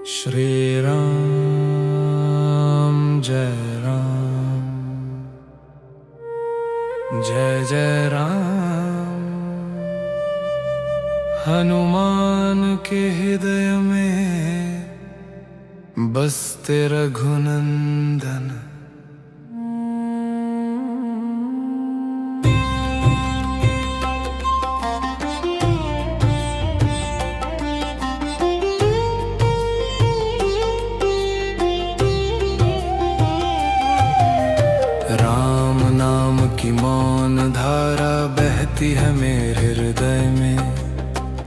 श्री राम जय राम, जय जय राम। हनुमान के हृदय में बसते रघुनंदन। राम नाम की मौन धारा बहती है मेरे हृदय में।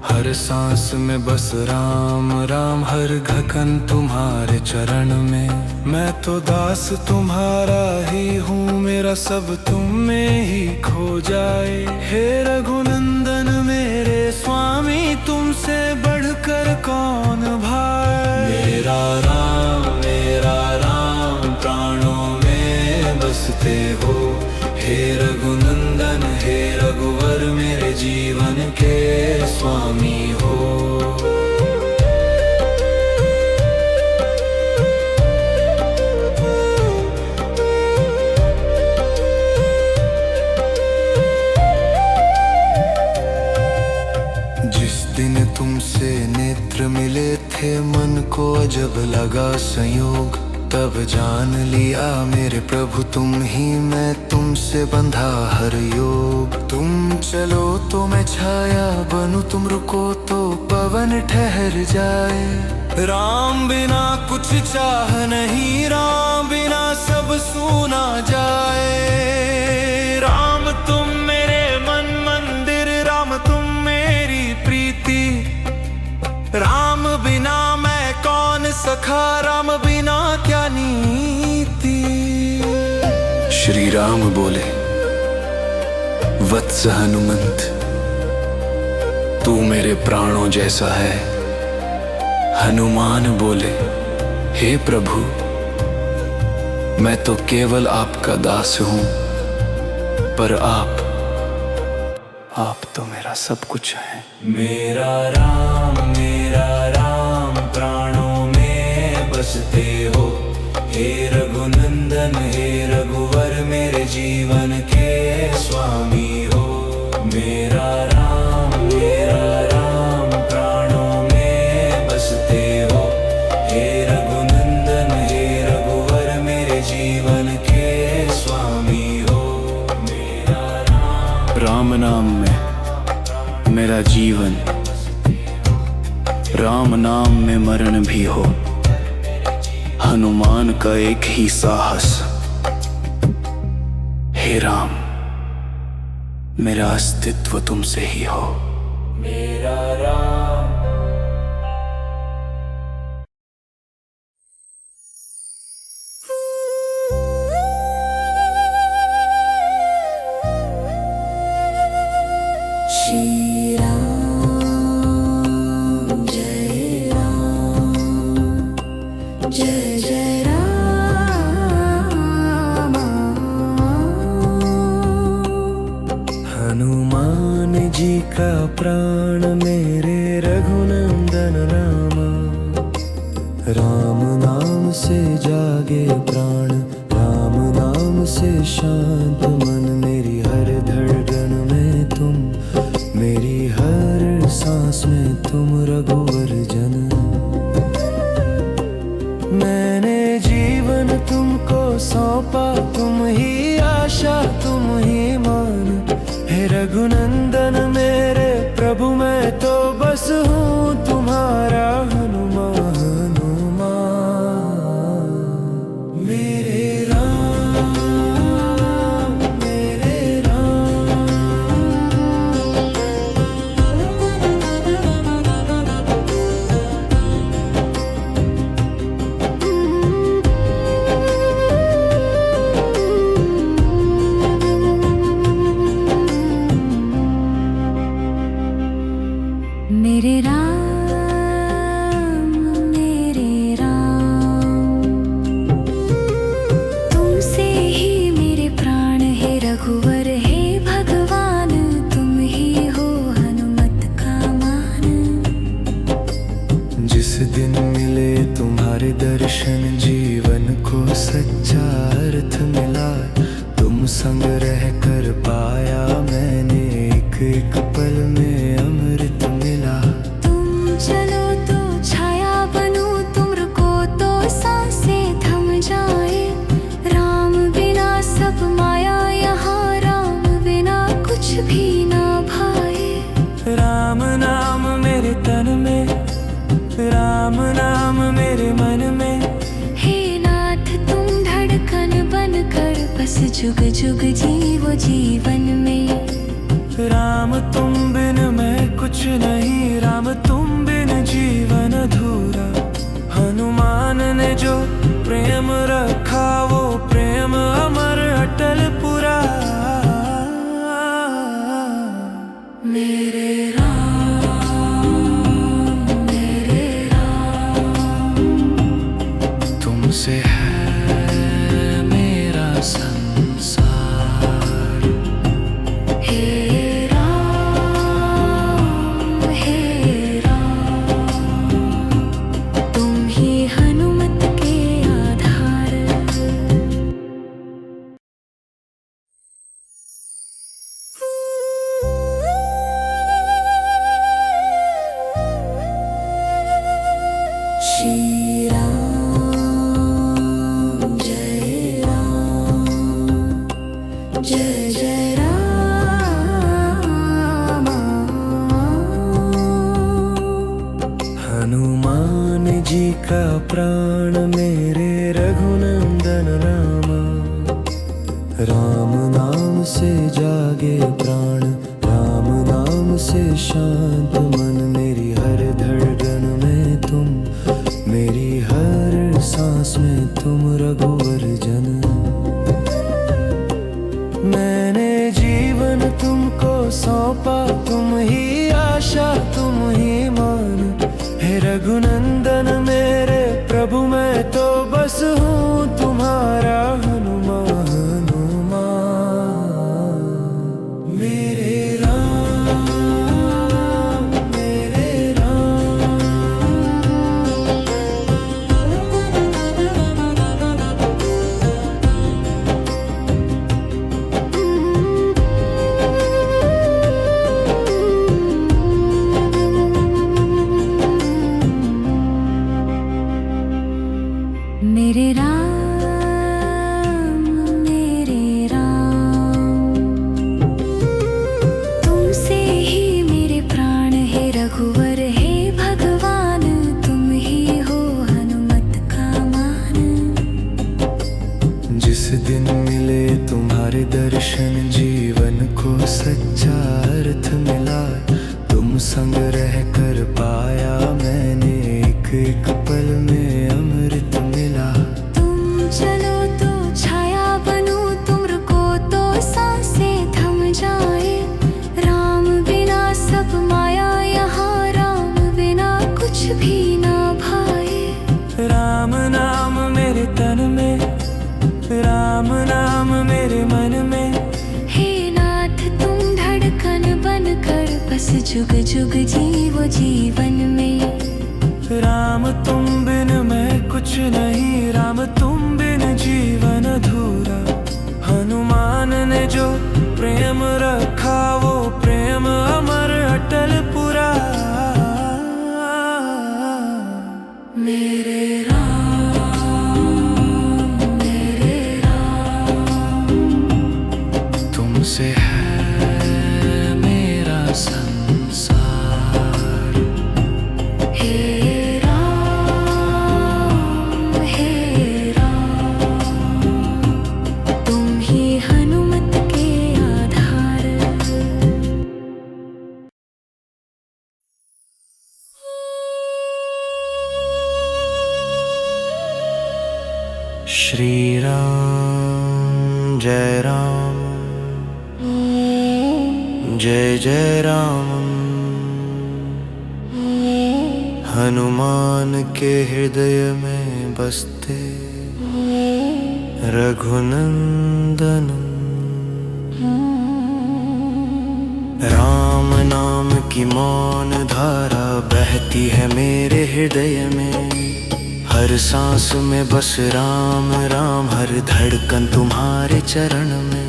हर सांस में बस राम राम, हर घकन तुम्हारे चरण में। मैं तो दास तुम्हारा ही हूँ, मेरा सब तुम में ही खो जाए। हे रघुनंदन मेरे स्वामी, तुमसे बढ़कर कौन भाई। मेरा राम प्राणों में बसते हो। हे रघुनंदन हे रघुवर, मेरे जीवन के स्वामी हो। जिस दिन तुमसे नेत्र मिले थे, मन को अजब लगा संयोग। तब जान लिया मेरे प्रभु तुम ही, मैं तुमसे बंधा हर योग। तुम चलो तो मैं छाया बनूं, तुम रुको तो पवन ठहर जाए। राम बिना कुछ चाह नहीं, राम बिना सब सूना जाए। राम तुम मेरे मन मंदिर, राम तुम मेरी प्रीति। राम बिना मैं कौन सखा, राम बिना क्या नीति। श्री राम बोले, वत्स हनुमंत, तू मेरे प्राणों जैसा है। हनुमान बोले, हे प्रभु, मैं तो केवल आपका दास हूं, पर आप तो मेरा सब कुछ है। मेरा राम प्राणों में बसते हो। हे रघुनंदन हे रघुवर, मेरे जीवन के स्वामी हो। मेरा राम प्राणों में बसते हो। हे रघुनंदन हे रघुवर, मेरे जीवन के स्वामी हो। मेरा राम नाम में मेरा जीवन, राम नाम में मरण भी हो। हनुमान का एक ही साहस, हे राम मेरा अस्तित्व तुमसे ही हो। मेरा राम। श्री राम जय राम, जय जय राम। हनुमान जी का प्राण मेरे रघुनंदन राम। राम नाम से जागे प्राण, राम नाम से शांत मन। मेरी हर धड़कन में तुम, मेरी हर सांस में तुम रघुवर जन। मैंने जीवन तुमको सौंपा, तुम ही आशा तुम ही मान। हे रघुनंदन मेरे प्रभु, मैं तो बस हूँ तुम्हारा हनुमान। मेरे राम मेरे राम। मेरे राम तुमसे ही मेरे प्राण है रघुवर। हे भगवान तुम ही हो हनुमत का मान। जिस दिन मिले एक पल में अमृत मिला। तुम चलो तो छाया बनूं, तुम रुको तो सांसें थम जाए। राम बिना सब माया यहाँ, राम बिना कुछ भी ना भाए। राम नाम मेरे तन में, राम नाम मेरे मन में। हे नाथ तुम धड़कन बन कर बस जुग जुग जीवो जीवन में। राम तुम बिन मैं कुछ नहीं, राम तुम बिन जीवन अधूरा। हनुमान ने जो प्रेम रखा वो प्रेम अमर अटल पुरा। मेरे तुमसे है मेरा संसार। हे राम तुम ही हनुमत के आधार। श्री राम जय जय राम। हनुमान जी का प्राण मेरे रघुनंदन राम। राम नाम से जागे प्राण, राम नाम से शांत मन। मेरी हर धड़कन में तुम, मेरी हर सांस में तुम रघुवर जन। मैंने जीवन तुमको सौंपा, तुम ही आशा तुम ही मान। हे रघुनंदन मेरे प्रभु मैं तो बस हूँ तुम्हारा हनुमान। हनुमान मेरे राम, मेरे राम। मेरे राम तुमसे ही मेरे प्राण है रघुवर। हे भगवान तुम ही हो हनुमत का मान। जिस दिन मिले तुम्हारे दर्शन, जीवन को सच्चा अर्थ मिला। तुम संग रह कर पाया मैंने एक एक पल में अमृत मिला। तुम चलो तो छाया बनूं, तुम रुको तो सांसें थम जाए। राम बिना सब माया यहाँ, राम बिना कुछ भी ना भाए। राम नाम मेरे तन में, राम नाम मेरे मन में। हे नाथ तुम धड़कन बन कर बस जुग जुग जीवो जीवन में। राम तुम बिन मैं कुछ नहीं, राम तुम बिन जीवन अधूरा। हनुमान ने जो प्रेम रखा वो प्रेम अमर अटल पुरा। मेरे तुमसे है मेरा संसार। हे राम तुम ही हनुमत के आधार। श्री राम जय राम, जय जय राम। हनुमान के हृदय में बसते रघुनंदन। राम नाम की मौन धारा बहती है मेरे हृदय में। हर सांस में बस राम राम, हर धड़कन तुम्हारे चरण में।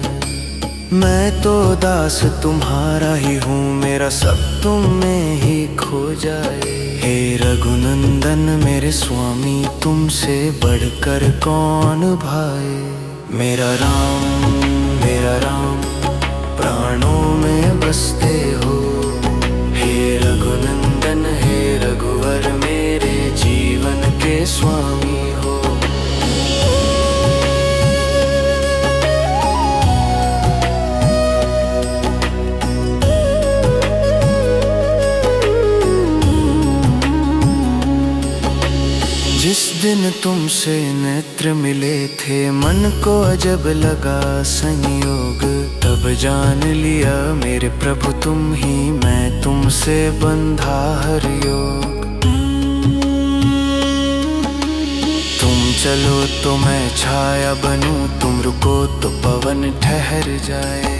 मैं तो दास तुम्हारा ही हूँ, मेरा सब तुम में ही खो जाए। हे रघुनंदन मेरे स्वामी, तुमसे बढ़कर कौन भाई। मेरा राम प्राणों में बसते हो। हे रघुनंदन हे रघुवर, मेरे जीवन के स्वामी हो। जिस दिन तुमसे नेत्र मिले थे, मन को अजब लगा संयोग। तब जान लिया मेरे प्रभु तुम ही, मैं तुमसे बंधा हर योग। तुम चलो तो मैं छाया बनूं, तुम रुको तो पवन ठहर जाए।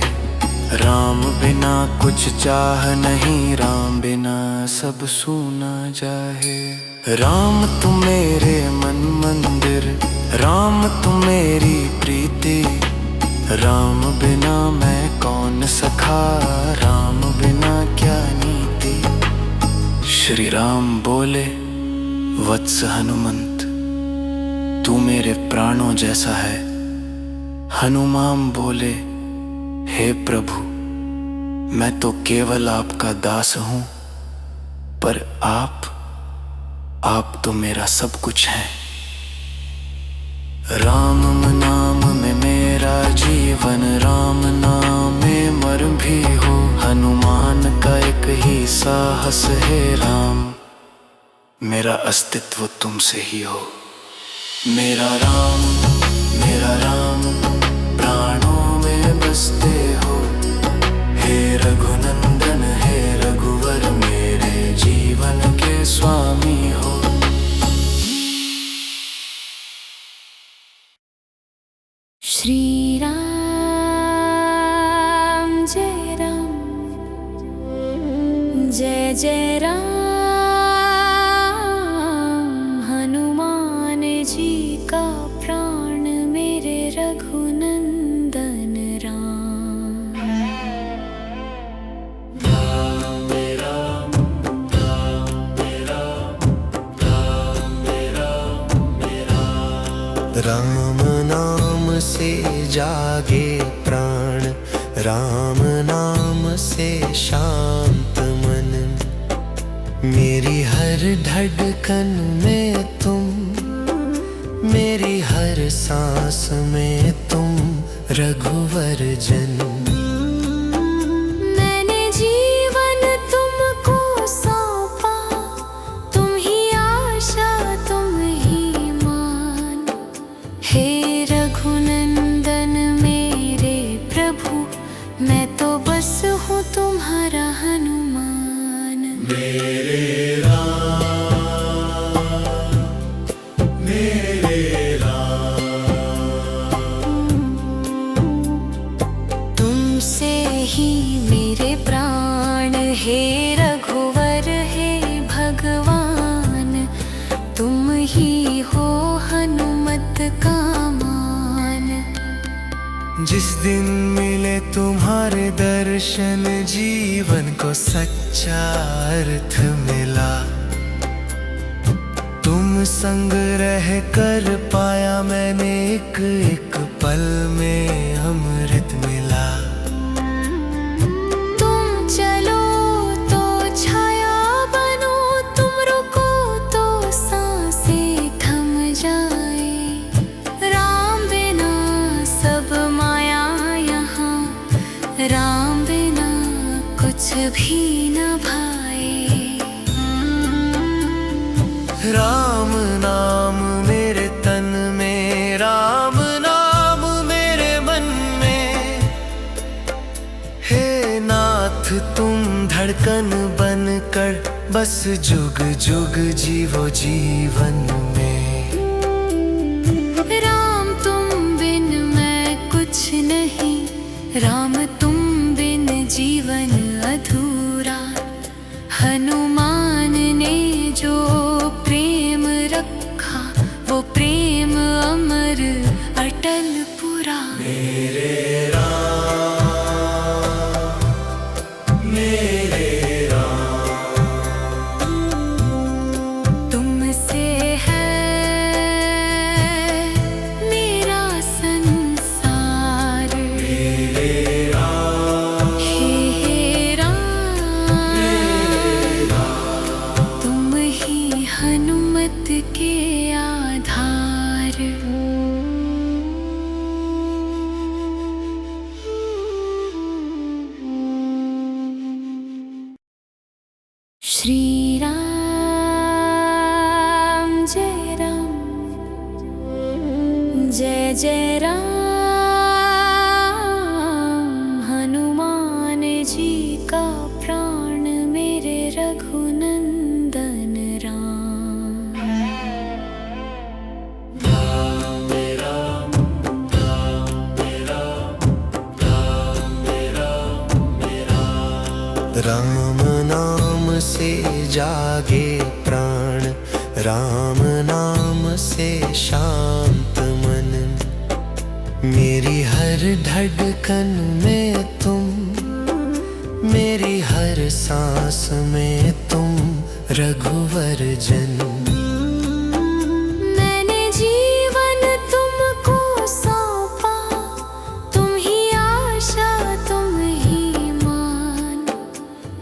राम बिना कुछ चाह नहीं, राम बिना सब सूना जाए। राम तुम मेरे मन मंदिर, राम तुम मेरी प्रीति। राम बिना मैं कौन सखा, राम बिना क्या नीति। श्री राम बोले, वत्स हनुमंत तू मेरे प्राणों जैसा है। हनुमान बोले, हे प्रभु मैं तो केवल आपका दास हूं, पर आप तो मेरा सब कुछ हैं। राम नाम में मेरा जीवन, राम नाम में मर भी हो। हनुमान का एक ही साहस है, राम मेरा अस्तित्व तुमसे ही हो। मेरा राम प्राणों में बसते हो। हे रघुनंदन हे रघुवर, मेरे जीवन के स्वामी हो। श्री राम जय जय राम। हनुमान जी का प्राण मेरे रघुनंदन राम। राम नाम से जागे प्राण, राम नाम से शांत मन। मेरी हर धड़कन में तुम, मेरी हर सांस में तुम रघुवर जन। मैंने जीवन तुमको सौंपा, तुम ही आशा तुम ही मान। हे रघुनंदन मेरे प्रभु, मैं तो बस हूँ तुम्हारा हनुमान। मेरे राम तुमसे ही मेरे प्राण, हे रघुवर हे भगवान। तुम ही हो हनुमत का मान। जिस दिन मिले तुम्हारे दर्शन, जीवन को सच्चा अर्थ मिला। तुम संग रह कर पाया मैंने एक एक पल में अमृत मिला। तुम चलो तो छाया बनो, तुम रुको तो सांसें थम जाए। राम बिना सब माया यहाँ, राम बिना कुछ भी न भाए। राम नाम मेरे तन में, राम नाम मेरे मन में। हे नाथ तुम धड़कन बन कर बस जुग जुग जीवो जीवन में। राम तुम बिन मैं कुछ नहीं, राम तुम बिन जीवन अधूरा। हनुमान ने जो प्रेम रखा, वो प्रेम अमर अटल पुरा। मेरे राम तुमसे है मेरा संसार, हे राम, तुम ही हनुमत के आधार। श्री राम जय राम, जय जय राम। हनुमान जी का प्राण मेरे रघुनंदन राम। राम नाम से जागे प्राण, राम नाम से शांत मन। मेरी हर धड़कन में तुम, मेरी हर सांस में तुम रघुवर जन। मैंने जीवन तुमको सौंपा, तुम ही आशा तुम ही मान।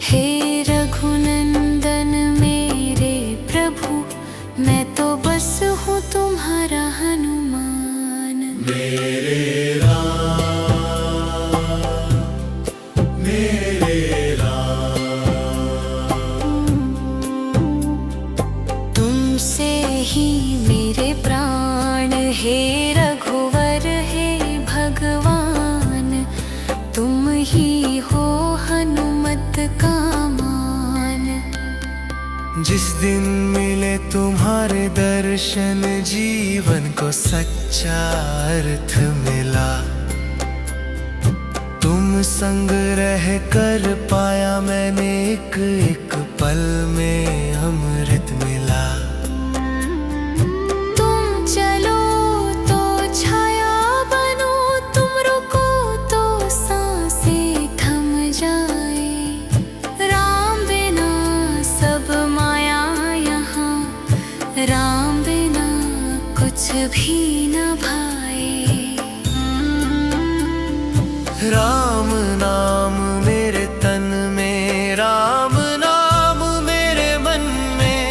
हे रघुनंदन मेरे प्रभु, मैं तो बस हूँ तुम्हारा हनुमान। मेरे राम, मेरे राम, तुमसे ही मेरे प्राण, हे रघुवर हे भगवान। तुम ही हो हनुमत का मान। जिस दिन मिले तुम्हारे दर्शन, जीवन को सच्चा अर्थ मिला। तुम संग रह कर पाया मैंने एक एक पल में अमृत मिला। तुम चलो तो छाया बनो, तुम रुको तो सांसें थम जाए। राम बिना सब माया यहाँ, राम बिना कुछ भी न भाए। राम नाम मेरे तन में, राम नाम मेरे मन में।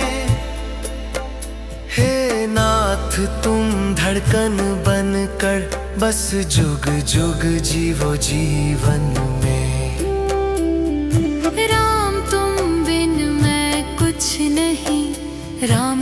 हे नाथ तुम धड़कन बनकर बस जुग जुग जीवो जीवन में। राम तुम बिन मैं कुछ नहीं, राम